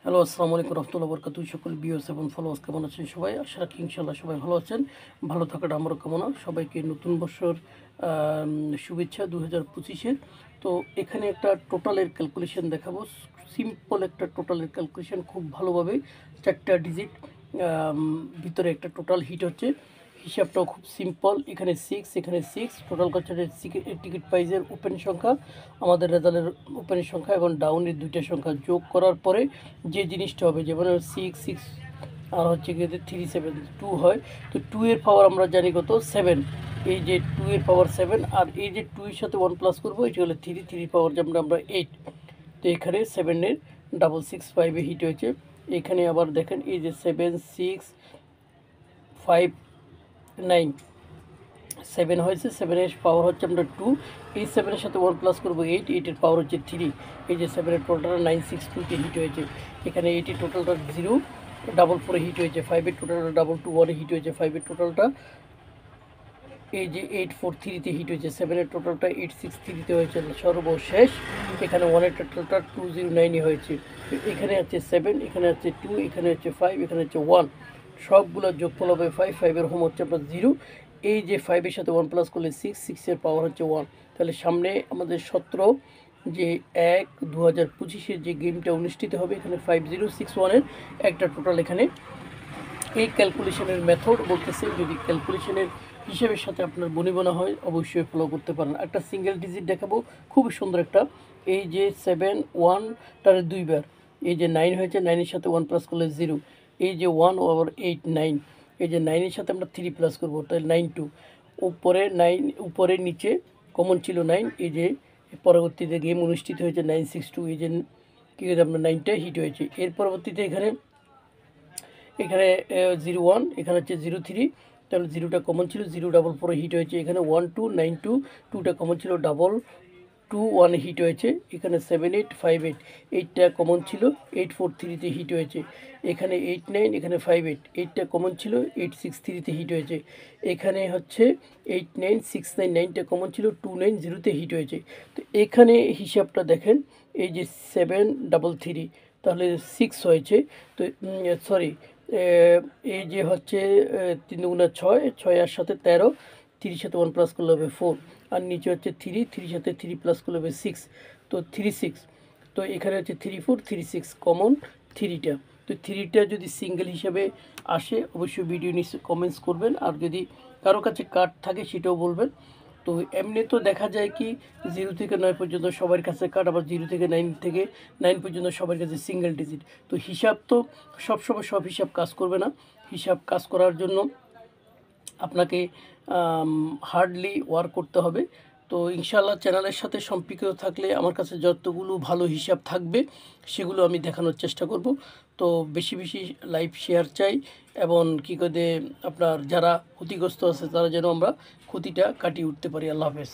Hello, আসসালামু আলাইকুম রহমতুল্লাহ বরকাতুহ। সকল ভিউয়ার্স এবং ফলোয়ার্স কেমন আছেন সবাই? আশা রাখি ইনশাআল্লাহ সবাই ভালো আছেন। ভালো থাকাটা আমারও কামনা। সবাইকে নতুন বছর শুভেচ্ছা 2025-এর। তো এখানে একটা টোটালের ক্যালকুলেশন দেখাবো। সিম্পল একটা টোটালের ক্যালকুলেশন, খুব ভালোভাবে 4টা ডিজিট ভিতরে একটা টোটাল হিট হচ্ছে। হিসাবটাও খুব সিম্পল। এখানে 6, এখানে 6, টোটাল কনসার্টের টিকিট প্রাইজের ওপেন সংখ্যা, আমাদের রেজাল্টের ওপেনের সংখ্যা এবং ডাউনের দুইটা সংখ্যা যোগ করার পরে যে জিনিসটা হবে, যেমন 6 আর হচ্ছে গিয়ে 3 7 2 হয়। তো 2 এর পাওয়ার আমরা জানি কত, 7। এই যে 2 এর পাওয়ার 7, আর এই যে 2 এর সাথে 1 প্লাস করবো, এটি হলো 3 পাওয়ার যেমন আমরা 8। তো এখানে 7-এর 665-এ হিট হয়েছে। এখানে আবার দেখেন, এই যে 7 6 5 9 7 হয়েছে। 7-এর পাওয়ার হচ্ছে আমরা 2। এই 7-এর সাথে 1 প্লাস করবো 8, 8-এর পাওয়ার হচ্ছে 3। এই যে 7-এর টোটালটা 962-তে হিট হয়েছে। এখানে 8-এর টোটালটা 0 4 হিট হয়েছে। 5-এর টোটালটা 221-এ হিট হয়েছে। 5-এর টোটালটা এই যে 843-তে হিট হয়েছে। 7-এর টোটালটা 863-তে হয়েছে সর্বশেষ। এখানে 1-এর টোটালটা 209-এ হয়েছে। তো এখানে আছে 7, এখানে আছে 2, এখানে হচ্ছে 5, এখানে হচ্ছে 1। সবগুলো যোগফল হবে 5। 5-এর হোম হচ্ছে আপনার 0। এই যে 5-এর সাথে 1 প্লাস করলে 6, 6-এর পাওয়ার হচ্ছে 1। তাহলে সামনে আমাদের 17 যে 1/2025-এর যে গেমটা অনুষ্ঠিত হবে, এখানে 5061-এর একটা টোটাল। এখানে এই ক্যালকুলেশনের মেথড বলতেছে, যদি ক্যালকুলেশনের হিসেবের সাথে আপনার বনিবনা হয় অবশ্যই ফলো করতে পারেন। একটা সিঙ্গেল ডিজিট দেখাবো, খুবই সুন্দর একটা। এই যে 7 1টার 2বার, এই যে 9 হয়েছে, 9-এর সাথে 1 প্লাস করলে 0। এই যে 1 ওভার 8 9, এই যে 9-এর সাথে আমরা 3 প্লাস করবো, তাহলে 9 2। উপরে 9, উপরে নিচে কমন ছিল 9। এই যে পরবর্তীতে গেম অনুষ্ঠিত হয়েছে 962, এই যে কী হয়েছে আপনার 9টা হিট হয়েছে। এর পরবর্তীতে এখানে 01, এখানে হচ্ছে 03। তাহলে 0টা কমন ছিল, 044 হিট হয়েছে। এখানে 1292, 2টা কমন ছিল, 221 হিট হয়েছে। এখানে 7858, 8টা কমন ছিল, 843-তে হিট হয়েছে। এখানে 89, এখানে 58, 8টা কমন ছিল, 863-তে হিট হয়েছে। এখানে হচ্ছে 8969, 9টা কমন ছিল, 290-তে হিট হয়েছে। তো এখানে হিসাবটা দেখেন, এই যে 733, তাহলে 6 হয়েছে। তো সরি, এই যে হচ্ছে 3 দুগুণা 6, 6 আর সাথে 13, 3-এর সাথে 1 প্লাস করলে হবে 4। আর নিচে হচ্ছে 3, 3-এর সাথে 3 প্লাস করলে হবে 6। তো 36। তো এখানে হচ্ছে 34 36 কমন 3টা। তো 3টা যদি সিঙ্গেল হিসাবে আসে অবশ্যই ভিডিও নিচে কমেন্টস করবেন, আর যদি কারো কাছে কার্ড থাকে সেটাও বলবেন। তো এমনি তো দেখা যায় কি 0 থেকে 9 পর্যন্ত সবার কাছে কার্ড, আবার 0 থেকে 9 পর্যন্ত সবার কাছে সিঙ্গেল ডিজিট। তো হিসাব তো সবসময় সব হিসাব কাজ করবে না। হিসাব কাজ করার জন্য আপনাকে হার্ডলি ওয়ার্ক করতে হবে। তো ইনশাআল্লাহ চ্যানেলের সাথে সম্পৃক্ত থাকলে আমার কাছে যতগুলো ভালো হিসাব থাকবে সেগুলো আমি দেখানোর চেষ্টা করব। তো বেশি বেশি লাইভ শেয়ার চাই, এবং কী করে আপনার যারা ক্ষতিগ্রস্ত আছে তারা যেন আমরা ক্ষতিটা কাটিয়ে উঠতে পারি। আল্লাহ হাফেজ।